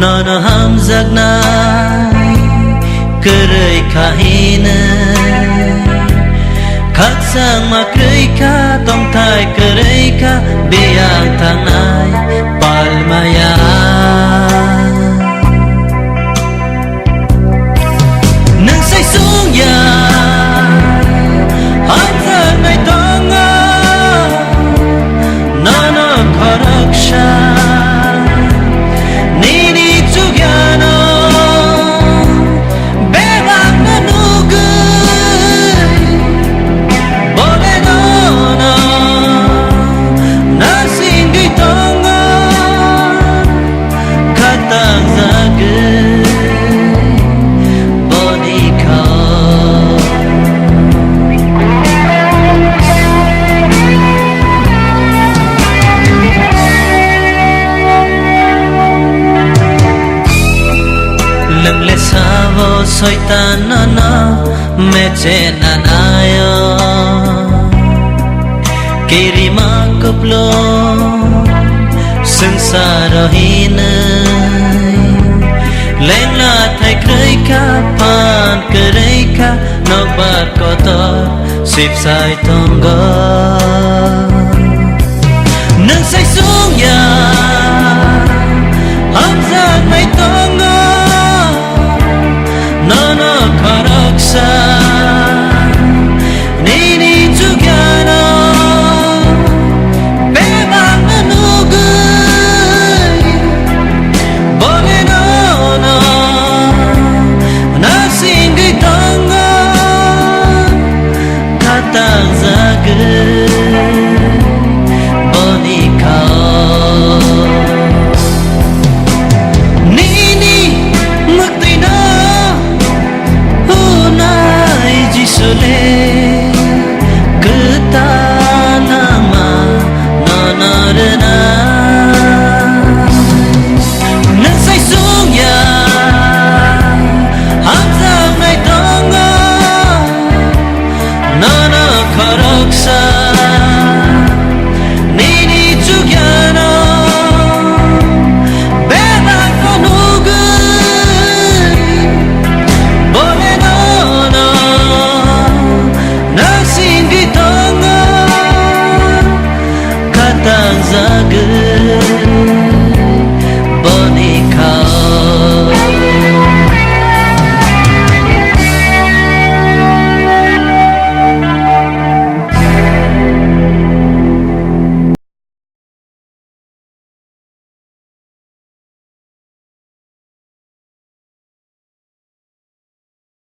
Nono hamzak nai Kerai kahina Khắc sang mà kerai ka Tông thai kerai ka Biang thang nai Palmaya Nâng say xuống ya Hamzak nai tonga Nono kharaksha Lưng lê xa vô soi ta na na mẹ che na na yo kiri ma koplo sưng xa ro hi nai lên la thay kray ka pan kray ka no bat ko to sip sai tong go nâng say xuống ya hamzak nai tong go Nono kharaksha Nini jugana Bebang manugay Bole nono Nasinggay tanga Katang zagay Bonikao Sule ketanama nanarna nang say sung ya hamzak nai tonga nana kharaksha nini jugyana bebang panugay bole nono Katang zager